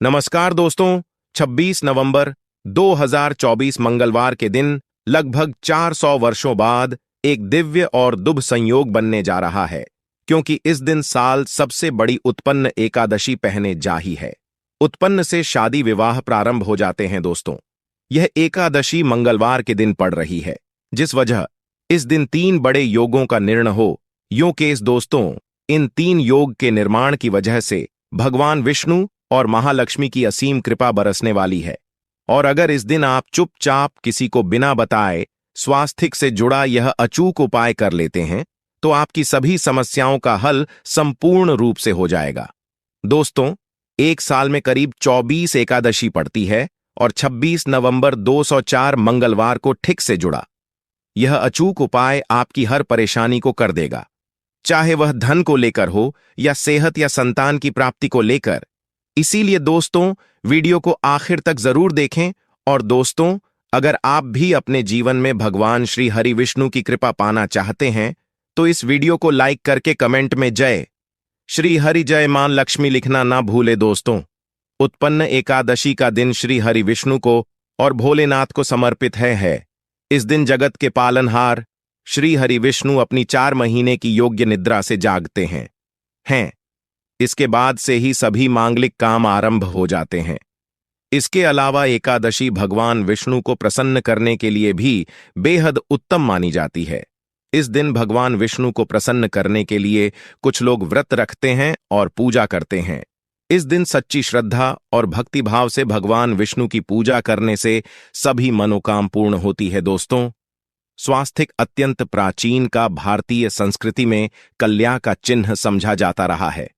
नमस्कार दोस्तों। 26 नवंबर 2024 मंगलवार के दिन लगभग 400 वर्षों बाद एक दिव्य और शुभ संयोग बनने जा रहा है, क्योंकि इस दिन साल सबसे बड़ी उत्पन्न एकादशी पहने जा ही है। उत्पन्न से शादी विवाह प्रारंभ हो जाते हैं दोस्तों। यह एकादशी मंगलवार के दिन पड़ रही है, जिस वजह इस दिन 3 बड़े योगों का निर्णय हो। यूं केस दोस्तों, इन 3 योग के निर्माण की वजह से भगवान विष्णु और महालक्ष्मी की असीम कृपा बरसने वाली है। और अगर इस दिन आप चुपचाप किसी को बिना बताए स्वास्थ्य से जुड़ा यह अचूक उपाय कर लेते हैं, तो आपकी सभी समस्याओं का हल संपूर्ण रूप से हो जाएगा। दोस्तों, एक साल में करीब 24 एकादशी पड़ती है और 26 नवंबर 204 मंगलवार को ठीक से जुड़ा यह अचूक उपाय आपकी हर परेशानी को कर देगा, चाहे वह धन को लेकर हो या सेहत या संतान की प्राप्ति को लेकर। इसीलिए दोस्तों, वीडियो को आखिर तक जरूर देखें। और दोस्तों, अगर आप भी अपने जीवन में भगवान श्री हरि विष्णु की कृपा पाना चाहते हैं, तो इस वीडियो को लाइक करके कमेंट में जय श्री हरि जय मां लक्ष्मी लिखना ना भूले दोस्तों। उत्पन्न एकादशी का दिन श्री हरि विष्णु को और भोलेनाथ को समर्पित है। इस दिन जगत के पालनहार श्री हरि विष्णु अपनी 4 महीने की योग्य निद्रा से जागते हैं। इसके बाद से ही सभी मांगलिक काम आरंभ हो जाते हैं। इसके अलावा एकादशी भगवान विष्णु को प्रसन्न करने के लिए भी बेहद उत्तम मानी जाती है। इस दिन भगवान विष्णु को प्रसन्न करने के लिए कुछ लोग व्रत रखते हैं और पूजा करते हैं। इस दिन सच्ची श्रद्धा और भक्ति भाव से भगवान विष्णु की पूजा करने से सभी मनोकाम पूर्ण होती है दोस्तों। स्वास्थिक अत्यंत प्राचीन का भारतीय संस्कृति में कल्याण का चिन्ह समझा जाता रहा है,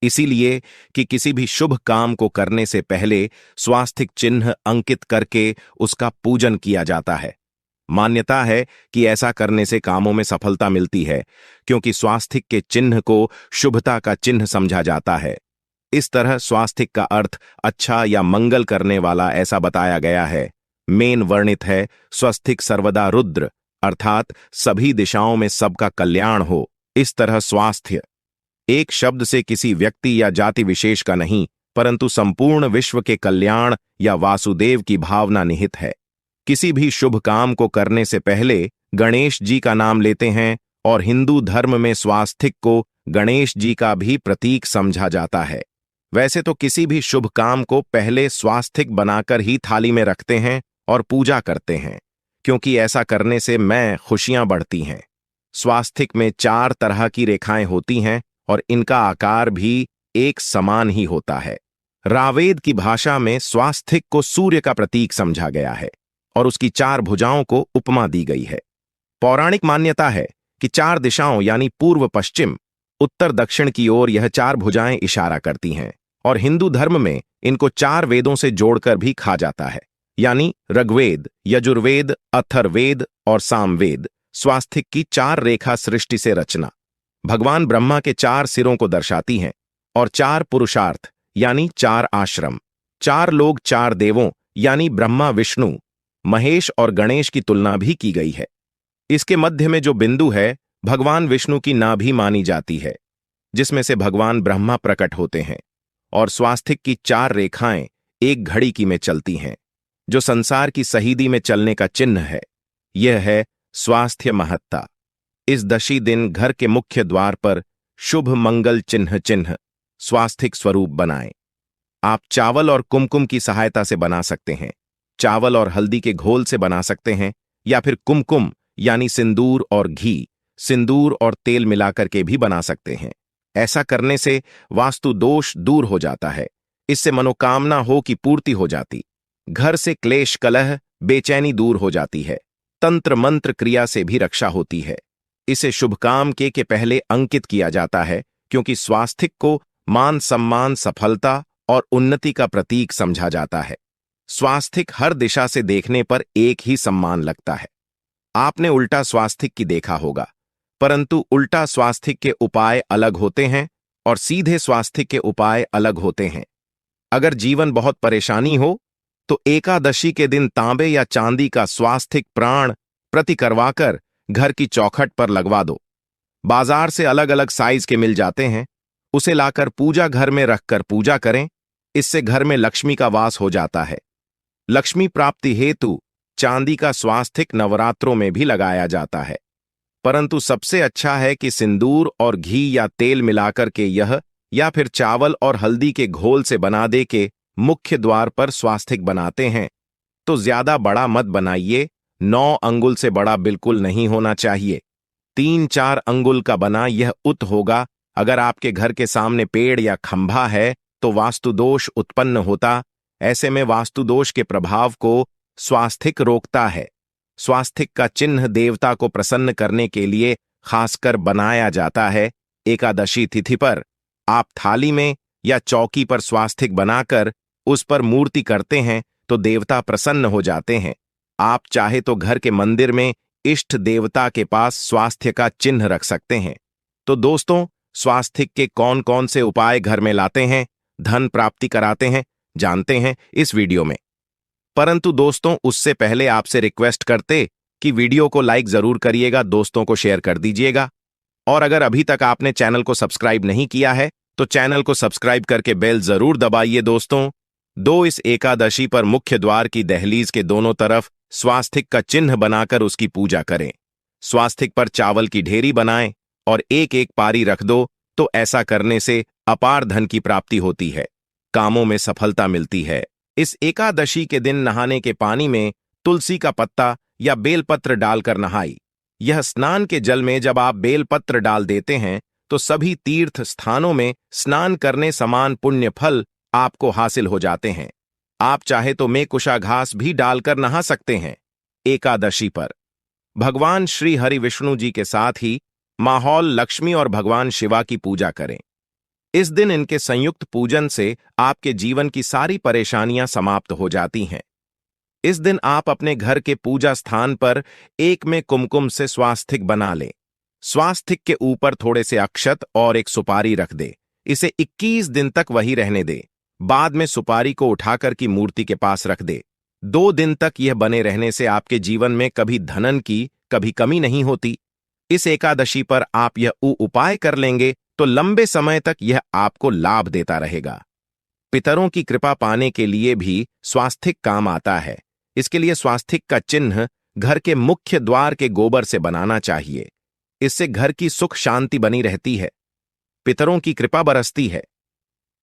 इसीलिए कि किसी भी शुभ काम को करने से पहले स्वास्थिक चिन्ह अंकित करके उसका पूजन किया जाता है। मान्यता है कि ऐसा करने से कामों में सफलता मिलती है, क्योंकि स्वास्थिक के चिन्ह को शुभता का चिन्ह समझा जाता है। इस तरह स्वास्थिक का अर्थ अच्छा या मंगल करने वाला ऐसा बताया गया है। मेन वर्णित है स्वस्तिक सर्वदा रुद्र, अर्थात सभी दिशाओं में सबका कल्याण हो। इस तरह स्वास्थ्य एक शब्द से किसी व्यक्ति या जाति विशेष का नहीं, परंतु संपूर्ण विश्व के कल्याण या वासुदेव की भावना निहित है। किसी भी शुभ काम को करने से पहले गणेश जी का नाम लेते हैं, और हिंदू धर्म में स्वास्थिक को गणेश जी का भी प्रतीक समझा जाता है। वैसे तो किसी भी शुभ काम को पहले स्वास्थिक बनाकर ही थाली में रखते हैं और पूजा करते हैं, क्योंकि ऐसा करने से खुशियां बढ़ती हैं। स्वास्थिक में 4 तरह की रेखाएं होती हैं और इनका आकार भी एक समान ही होता है। रावेद की भाषा में स्वास्थिक को सूर्य का प्रतीक समझा गया है और उसकी 4 भुजाओं को उपमा दी गई है। पौराणिक मान्यता है कि 4 दिशाओं यानी पूर्व पश्चिम उत्तर दक्षिण की ओर यह 4 भुजाएं इशारा करती हैं, और हिंदू धर्म में इनको 4 वेदों से जोड़कर भी कहा जाता है, यानी ऋग्वेद, यजुर्वेद, अथर्ववेद और सामवेद। स्वास्थिक की 4 रेखा सृष्टि से रचना भगवान ब्रह्मा के 4 सिरों को दर्शाती हैं, और 4 पुरुषार्थ यानी 4 आश्रम, 4 लोग, 4 देवों यानी ब्रह्मा, विष्णु, महेश और गणेश की तुलना भी की गई है। इसके मध्य में जो बिंदु है भगवान विष्णु की नाभि मानी जाती है, जिसमें से भगवान ब्रह्मा प्रकट होते हैं। और स्वास्थिक की 4 रेखाएं एक घड़ी की में चलती हैं, जो संसार की सहीदी में चलने का चिन्ह है। यह है स्वास्थ्य महत्ता। इस दशी दिन घर के मुख्य द्वार पर शुभ मंगल चिन्ह स्वास्थिक स्वरूप बनाएं। आप चावल और कुमकुम की सहायता से बना सकते हैं, चावल और हल्दी के घोल से बना सकते हैं, या फिर कुमकुम यानी सिंदूर और घी, सिंदूर और तेल मिलाकर के भी बना सकते हैं। ऐसा करने से वास्तु दोष दूर हो जाता है। इससे मनोकामना हो की पूर्ति हो जाती, घर से क्लेश कलह बेचैनी दूर हो जाती है, तंत्र मंत्र क्रिया से भी रक्षा होती है। इसे शुभ काम के पहले अंकित किया जाता है, क्योंकि स्वास्थिक को मान सम्मान, सफलता और उन्नति का प्रतीक समझा जाता है। स्वास्थिक हर दिशा से देखने पर एक ही सम्मान लगता है। आपने उल्टा स्वास्थिक की देखा होगा, परंतु उल्टा स्वास्थिक के उपाय अलग होते हैं और सीधे स्वास्थिक के उपाय अलग होते हैं। अगर जीवन बहुत परेशानी हो तो एकादशी के दिन तांबे या चांदी का स्वास्थिक प्राण प्रति करवाकर घर की चौखट पर लगवा दो। बाजार से अलग अलग साइज के मिल जाते हैं, उसे लाकर पूजा घर में रखकर पूजा करें। इससे घर में लक्ष्मी का वास हो जाता है। लक्ष्मी प्राप्ति हेतु चांदी का स्वास्तिक नवरात्रों में भी लगाया जाता है, परंतु सबसे अच्छा है कि सिंदूर और घी या तेल मिलाकर के यह या फिर चावल और हल्दी के घोल से बना दे के मुख्य द्वार पर स्वास्तिक बनाते हैं तो ज्यादा बड़ा मत बनाइए। 9 अंगुल से बड़ा बिल्कुल नहीं होना चाहिए। 3-4 अंगुल का बना यह उत होगा। अगर आपके घर के सामने पेड़ या खंभा है तो वास्तु दोष उत्पन्न होता। ऐसे में वास्तु दोष के प्रभाव को स्वास्तिक रोकता है। स्वास्तिक का चिन्ह देवता को प्रसन्न करने के लिए खासकर बनाया जाता है। एकादशी तिथि पर आप थाली में या चौकी पर स्वास्तिक बनाकर उस पर मूर्ति करते हैं तो देवता प्रसन्न हो जाते हैं। आप चाहे तो घर के मंदिर में इष्ट देवता के पास स्वास्थ्य का चिन्ह रख सकते हैं। तो दोस्तों, स्वास्तिक के कौन कौन से उपाय घर में लाते हैं, धन प्राप्ति कराते हैं, जानते हैं इस वीडियो में। परंतु दोस्तों, उससे पहले आपसे रिक्वेस्ट करते कि वीडियो को लाइक जरूर करिएगा, दोस्तों को शेयर कर दीजिएगा, और अगर अभी तक आपने चैनल को सब्सक्राइब नहीं किया है तो चैनल को सब्सक्राइब करके बेल जरूर दबाइए। दोस्तों, इस एकादशी पर मुख्य द्वार की दहलीज के दोनों तरफ स्वास्तिक का चिन्ह बनाकर उसकी पूजा करें। स्वास्तिक पर चावल की ढेरी बनाएं और एक एक पारी रख दो, तो ऐसा करने से अपार धन की प्राप्ति होती है, कामों में सफलता मिलती है। इस एकादशी के दिन नहाने के पानी में तुलसी का पत्ता या बेलपत्र डालकर नहाई। यह स्नान के जल में जब आप बेलपत्र डाल देते हैं तो सभी तीर्थ स्थानों में स्नान करने समान पुण्य फल आपको हासिल हो जाते हैं। आप चाहे तो में कुशाघास भी डालकर नहा सकते हैं। एकादशी पर भगवान श्री हरि विष्णु जी के साथ ही माहौल लक्ष्मी और भगवान शिवा की पूजा करें। इस दिन इनके संयुक्त पूजन से आपके जीवन की सारी परेशानियां समाप्त हो जाती हैं। इस दिन आप अपने घर के पूजा स्थान पर एक में कुमकुम से स्वास्तिक बना लें। स्वास्तिक के ऊपर थोड़े से अक्षत और एक सुपारी रख दे। इसे 21 दिन तक वही रहने दे। बाद में सुपारी को उठाकर की मूर्ति के पास रख दे। 2 दिन तक यह बने रहने से आपके जीवन में कभी धनन की कभी कमी नहीं होती। इस एकादशी पर आप यह उपाय कर लेंगे तो लंबे समय तक यह आपको लाभ देता रहेगा। पितरों की कृपा पाने के लिए भी स्वास्तिक काम आता है। इसके लिए स्वास्तिक का चिन्ह घर के मुख्य द्वार के गोबर से बनाना चाहिए। इससे घर की सुख शांति बनी रहती है, पितरों की कृपा बरसती है।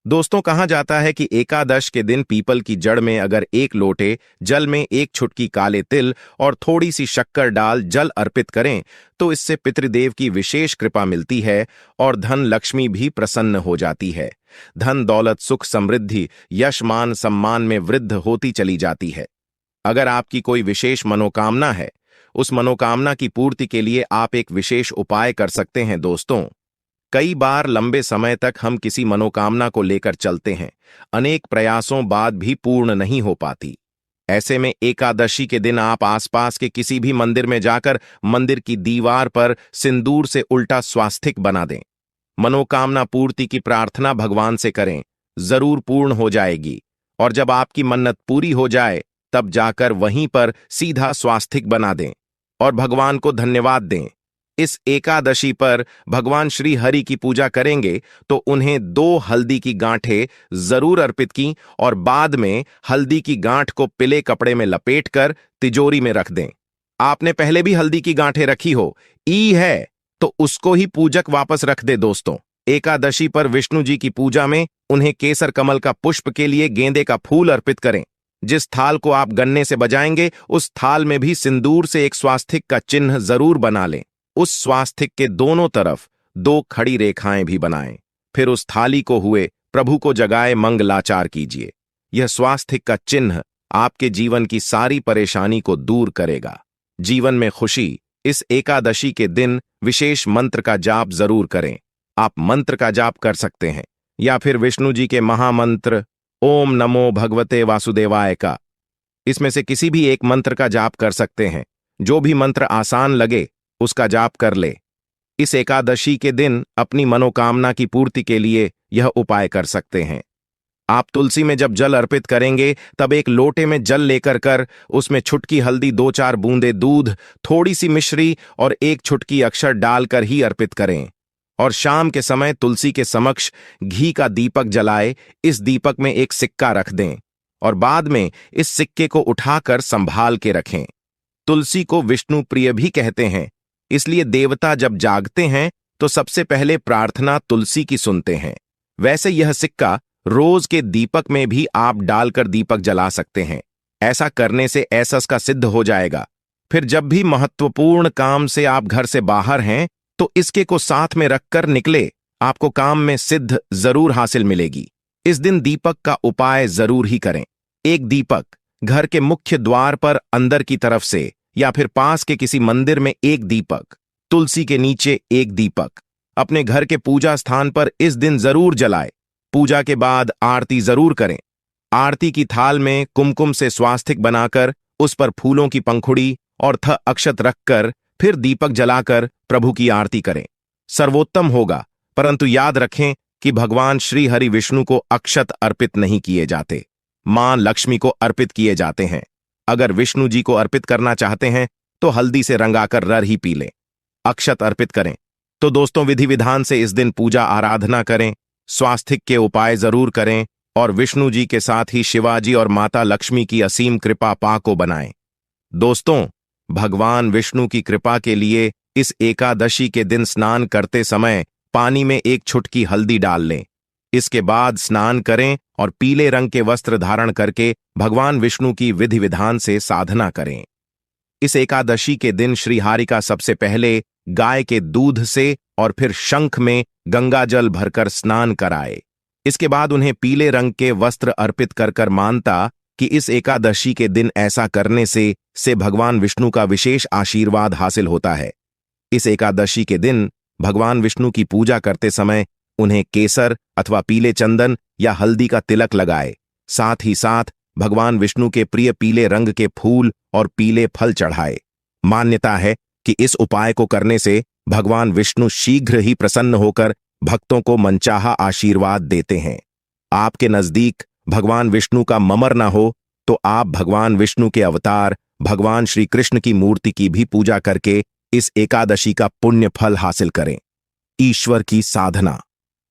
दोस्तों, कहा जाता है कि एकादश के दिन पीपल की जड़ में अगर 1 लोटे जल में 1 चुटकी काले तिल और थोड़ी सी शक्कर डाल जल अर्पित करें तो इससे पितृदेव की विशेष कृपा मिलती है और धन लक्ष्मी भी प्रसन्न हो जाती है। धन दौलत सुख समृद्धि यश मान सम्मान में वृद्धि होती चली जाती है। अगर आपकी कोई विशेष मनोकामना है, उस मनोकामना की पूर्ति के लिए आप एक विशेष उपाय कर सकते हैं। दोस्तों, कई बार लंबे समय तक हम किसी मनोकामना को लेकर चलते हैं, अनेक प्रयासों बाद भी पूर्ण नहीं हो पाती। ऐसे में एकादशी के दिन आप आसपास के किसी भी मंदिर में जाकर मंदिर की दीवार पर सिंदूर से उल्टा स्वास्तिक बना दें। मनोकामना पूर्ति की प्रार्थना भगवान से करें, जरूर पूर्ण हो जाएगी। और जब आपकी मन्नत पूरी हो जाए तब जाकर वहीं पर सीधा स्वास्तिक बना दें और भगवान को धन्यवाद दें। इस एकादशी पर भगवान श्री हरि की पूजा करेंगे तो उन्हें 2 हल्दी की गांठें जरूर अर्पित की और बाद में हल्दी की गांठ को पीले कपड़े में लपेटकर तिजोरी में रख दें। आपने पहले भी हल्दी की गांठें रखी हो है तो उसको ही पूजक वापस रख दे। दोस्तों, एकादशी पर विष्णु जी की पूजा में उन्हें केसर कमल का पुष्प के लिए गेंदे का फूल अर्पित करें। जिस थाल को आप गन्ने से बजाएंगे उस थाल में भी सिंदूर से एक स्वास्तिक का चिन्ह जरूर बना लें। उस स्वास्तिक के दोनों तरफ 2 खड़ी रेखाएं भी बनाएं। फिर उस थाली को हुए प्रभु को जगाए मंगलाचार कीजिए। यह स्वास्तिक का चिन्ह आपके जीवन की सारी परेशानी को दूर करेगा। जीवन में खुशी। इस एकादशी के दिन विशेष मंत्र का जाप जरूर करें। आप मंत्र का जाप कर सकते हैं या फिर विष्णु जी के महामंत्र ओम नमो भगवते वासुदेवाय का, इसमें से किसी भी एक मंत्र का जाप कर सकते हैं। जो भी मंत्र आसान लगे उसका जाप कर ले। इस एकादशी के दिन अपनी मनोकामना की पूर्ति के लिए यह उपाय कर सकते हैं। आप तुलसी में जब जल अर्पित करेंगे तब एक लोटे में जल लेकर कर उसमें छुटकी हल्दी, 2-4 बूंदे दूध, थोड़ी सी मिश्री और 1 छुटकी अक्षर डालकर ही अर्पित करें। और शाम के समय तुलसी के समक्ष घी का दीपक जलाए। इस दीपक में एक सिक्का रख दें और बाद में इस सिक्के को उठाकर संभाल के रखें। तुलसी को विष्णु प्रिय भी कहते हैं, इसलिए देवता जब जागते हैं तो सबसे पहले प्रार्थना तुलसी की सुनते हैं। वैसे यह सिक्का रोज के दीपक में भी आप डालकर दीपक जला सकते हैं। ऐसा करने से ऐसस का सिद्ध हो जाएगा। फिर जब भी महत्वपूर्ण काम से आप घर से बाहर हैं तो इसके को साथ में रखकर निकले, आपको काम में सिद्ध जरूर हासिल मिलेगी। इस दिन दीपक का उपाय जरूर ही करें। एक दीपक घर के मुख्य द्वार पर अंदर की तरफ से या फिर पास के किसी मंदिर में एक दीपक, तुलसी के नीचे एक दीपक, अपने घर के पूजा स्थान पर इस दिन जरूर जलाए। पूजा के बाद आरती जरूर करें। आरती की थाल में कुमकुम से स्वास्तिक बनाकर उस पर फूलों की पंखुड़ी और अक्षत रखकर फिर दीपक जलाकर प्रभु की आरती करें। सर्वोत्तम होगा, परंतु याद रखें कि भगवान श्री हरि विष्णु को अक्षत अर्पित नहीं किए जाते, मां लक्ष्मी को अर्पित किए जाते हैं। अगर विष्णु जी को अर्पित करना चाहते हैं तो हल्दी से रंगाकर रर ही पी लें, अक्षत अर्पित करें। तो दोस्तों, विधि विधान से इस दिन पूजा आराधना करें, स्वास्तिक के उपाय जरूर करें और विष्णु जी के साथ ही शिवाजी और माता लक्ष्मी की असीम कृपा पा को बनाएं। दोस्तों, भगवान विष्णु की कृपा के लिए इस एकादशी के दिन स्नान करते समय पानी में एक चुटकी हल्दी डाल लें। इसके बाद स्नान करें और पीले रंग के वस्त्र धारण करके भगवान विष्णु की विधि विधान से साधना करें। इस एकादशी के दिन श्रीहरि का सबसे पहले गाय के दूध से और फिर शंख में गंगा जल भरकर स्नान कराए। इसके बाद उन्हें पीले रंग के वस्त्र अर्पित कर मानता कि इस एकादशी के दिन ऐसा करने से भगवान विष्णु का विशेष आशीर्वाद हासिल होता है। इस एकादशी के दिन भगवान विष्णु की पूजा करते समय उन्हें केसर अथवा पीले चंदन या हल्दी का तिलक लगाए। साथ ही साथ भगवान विष्णु के प्रिय पीले रंग के फूल और पीले फल चढ़ाए। मान्यता है कि इस उपाय को करने से भगवान विष्णु शीघ्र ही प्रसन्न होकर भक्तों को मनचाहा आशीर्वाद देते हैं। आपके नजदीक भगवान विष्णु का ममर न हो तो आप भगवान विष्णु के अवतार भगवान श्री कृष्ण की मूर्ति की भी पूजा करके इस एकादशी का पुण्य फल हासिल करें। ईश्वर की साधना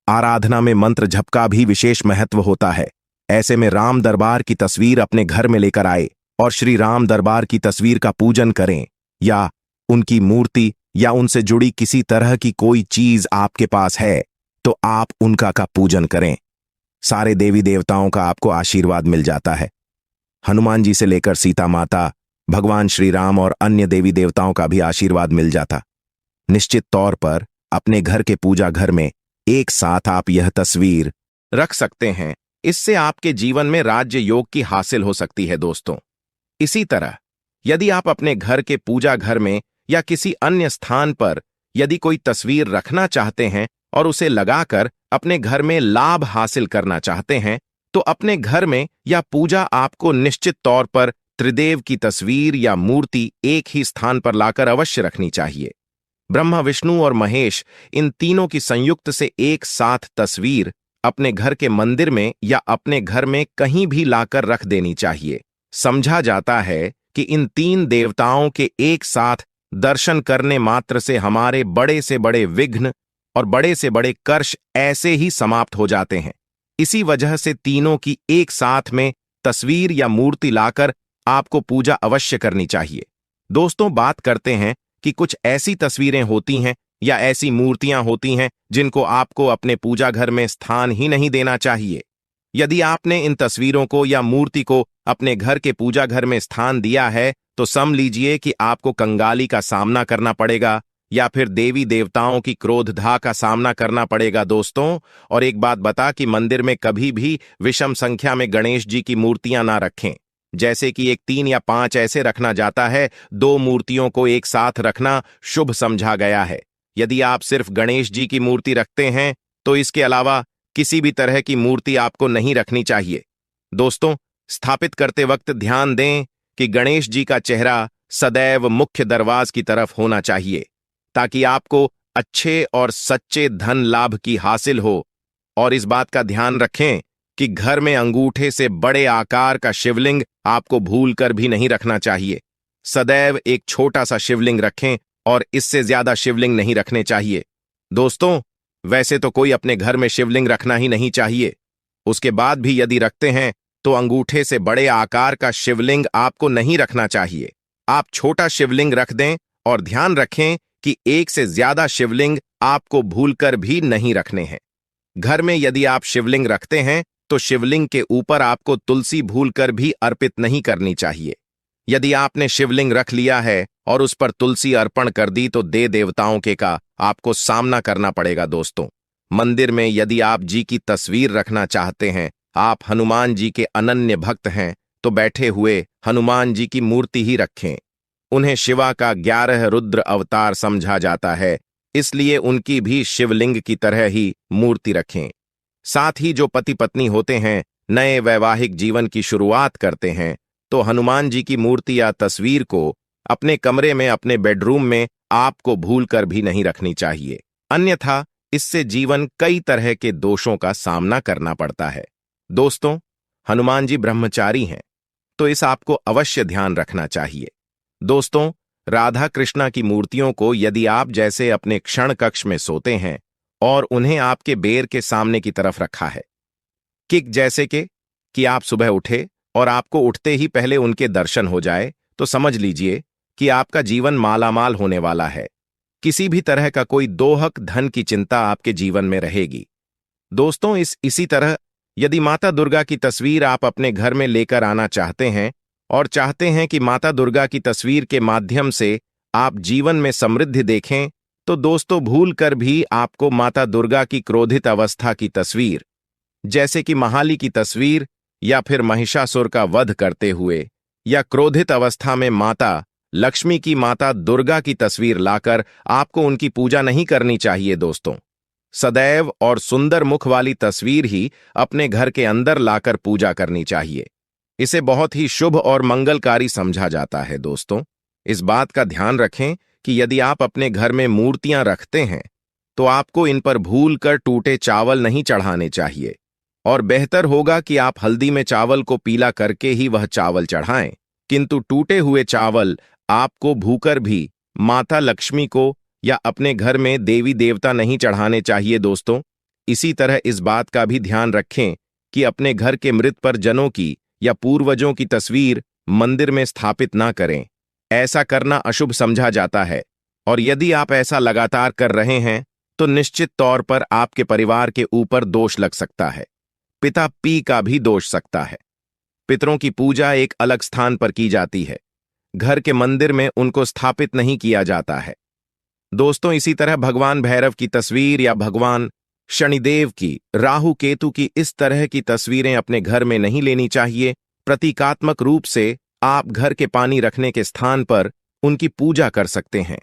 आराधना में मंत्र जप का भी विशेष महत्व होता है। ऐसे में राम दरबार की तस्वीर अपने घर में लेकर आए और श्री राम दरबार की तस्वीर का पूजन करें, या उनकी मूर्ति या उनसे जुड़ी किसी तरह की कोई चीज आपके पास है तो आप उनका का पूजन करें। सारे देवी देवताओं का आपको आशीर्वाद मिल जाता है। हनुमान जी से लेकर सीता माता, भगवान श्री राम और अन्य देवी देवताओं का भी आशीर्वाद मिल जाता। निश्चित तौर पर अपने घर के पूजा घर में एक साथ आप यह तस्वीर रख सकते हैं। इससे आपके जीवन में राज्य योग की हासिल हो सकती है। दोस्तों, इसी तरह यदि आप अपने घर के पूजा घर में या किसी अन्य स्थान पर यदि कोई तस्वीर रखना चाहते हैं और उसे लगाकर अपने घर में लाभ हासिल करना चाहते हैं तो अपने घर में या पूजा आपको निश्चित तौर पर त्रिदेव की तस्वीर या मूर्ति एक ही स्थान पर लाकर अवश्य रखनी चाहिए। ब्रह्मा, विष्णु और महेश, इन तीनों की संयुक्त से एक साथ तस्वीर अपने घर के मंदिर में या अपने घर में कहीं भी लाकर रख देनी चाहिए। समझा जाता है कि इन तीन देवताओं के एक साथ दर्शन करने मात्र से हमारे बड़े से बड़े विघ्न और बड़े से बड़े कर्ष ऐसे ही समाप्त हो जाते हैं। इसी वजह से तीनों की एक साथ में तस्वीर या मूर्ति लाकर आपको पूजा अवश्य करनी चाहिए। दोस्तों, बात करते हैं कि कुछ ऐसी तस्वीरें होती हैं या ऐसी मूर्तियां होती हैं जिनको आपको अपने पूजा घर में स्थान ही नहीं देना चाहिए। यदि आपने इन तस्वीरों को या मूर्ति को अपने घर के पूजा घर में स्थान दिया है तो समझ लीजिए कि आपको कंगाली का सामना करना पड़ेगा या फिर देवी देवताओं की क्रोधधा का सामना करना पड़ेगा। दोस्तों, और एक बात बता कि मंदिर में कभी भी विषम संख्या में गणेश जी की मूर्तियां ना रखें। जैसे कि 1, 3 या 5 ऐसे रखना जाता है, 2 मूर्तियों को एक साथ रखना शुभ समझा गया है। यदि आप सिर्फ गणेश जी की मूर्ति रखते हैं तो इसके अलावा किसी भी तरह की मूर्ति आपको नहीं रखनी चाहिए। दोस्तों, स्थापित करते वक्त ध्यान दें कि गणेश जी का चेहरा सदैव मुख्य दरवाज की तरफ होना चाहिए ताकि आपको अच्छे और सच्चे धन लाभ की हासिल हो। और इस बात का ध्यान रखें कि घर में अंगूठे से बड़े आकार का शिवलिंग आपको भूलकर भी नहीं रखना चाहिए। सदैव एक छोटा सा शिवलिंग रखें और इससे ज्यादा शिवलिंग नहीं रखने चाहिए। दोस्तों, वैसे तो कोई अपने घर में शिवलिंग रखना ही नहीं चाहिए। उसके बाद भी यदि रखते हैं तो अंगूठे से बड़े आकार का शिवलिंग आपको नहीं रखना चाहिए। आप छोटा शिवलिंग रख दें और ध्यान रखें कि एक से ज्यादा शिवलिंग आपको भूलकर भी नहीं रखने हैं। घर में यदि आप शिवलिंग रखते हैं तो शिवलिंग के ऊपर आपको तुलसी भूलकर भी अर्पित नहीं करनी चाहिए। यदि आपने शिवलिंग रख लिया है और उस पर तुलसी अर्पण कर दी तो देवताओं के का आपको सामना करना पड़ेगा दोस्तों। मंदिर में यदि आप जी की तस्वीर रखना चाहते हैं, आप हनुमान जी के अनन्य भक्त हैं, तो बैठे हुए हनुमान जी की मूर्ति ही रखें। उन्हें शिवा का 11 रुद्र अवतार समझा जाता है, इसलिए उनकी भी शिवलिंग की तरह ही मूर्ति रखें। साथ ही जो पति पत्नी होते हैं, नए वैवाहिक जीवन की शुरुआत करते हैं, तो हनुमान जी की मूर्ति या तस्वीर को अपने कमरे में, अपने बेडरूम में आपको भूलकर भी नहीं रखनी चाहिए। अन्यथा इससे जीवन कई तरह के दोषों का सामना करना पड़ता है। दोस्तों, हनुमान जी ब्रह्मचारी हैं, तो इस आपको अवश्य ध्यान रखना चाहिए। दोस्तों, राधा कृष्णा की मूर्तियों को यदि आप जैसे अपने क्षण कक्ष में सोते हैं और उन्हें आपके बेर के सामने की तरफ रखा है, जैसे कि आप सुबह उठे और आपको उठते ही पहले उनके दर्शन हो जाए, तो समझ लीजिए कि आपका जीवन मालामाल होने वाला है। किसी भी तरह का कोई दोहक धन की चिंता आपके जीवन में रहेगी। दोस्तों, इसी तरह यदि माता दुर्गा की तस्वीर आप अपने घर में लेकर आना चाहते हैं और चाहते हैं कि माता दुर्गा की तस्वीर के माध्यम से आप जीवन में समृद्धि देखें, तो दोस्तों भूल कर भी आपको माता दुर्गा की क्रोधित अवस्था की तस्वीर, जैसे कि महाली की तस्वीर या फिर महिषासुर का वध करते हुए, या क्रोधित अवस्था में माता लक्ष्मी की, माता दुर्गा की तस्वीर लाकर आपको उनकी पूजा नहीं करनी चाहिए। दोस्तों, सदैव और सुंदर मुख वाली तस्वीर ही अपने घर के अंदर लाकर पूजा करनी चाहिए। इसे बहुत ही शुभ और मंगलकारी समझा जाता है। दोस्तों, इस बात का ध्यान रखें कि यदि आप अपने घर में मूर्तियां रखते हैं तो आपको इन पर भूल कर टूटे चावल नहीं चढ़ाने चाहिए, और बेहतर होगा कि आप हल्दी में चावल को पीला करके ही वह चावल चढ़ाएं, किंतु टूटे हुए चावल आपको भूकर भी माता लक्ष्मी को या अपने घर में देवी देवता नहीं चढ़ाने चाहिए। दोस्तों, इसी तरह इस बात का भी ध्यान रखें कि अपने घर के मृत परिजनों की या पूर्वजों की तस्वीर मंदिर में स्थापित ना करें। ऐसा करना अशुभ समझा जाता है, और यदि आप ऐसा लगातार कर रहे हैं तो निश्चित तौर पर आपके परिवार के ऊपर दोष लग सकता है। पिता पी का भी दोष सकता है। पितरों की पूजा एक अलग स्थान पर की जाती है, घर के मंदिर में उनको स्थापित नहीं किया जाता है। दोस्तों, इसी तरह भगवान भैरव की तस्वीर या भगवान शनिदेव की, राहु केतु की इस तरह की तस्वीरें अपने घर में नहीं लेनी चाहिए। प्रतीकात्मक रूप से आप घर के पानी रखने के स्थान पर उनकी पूजा कर सकते हैं।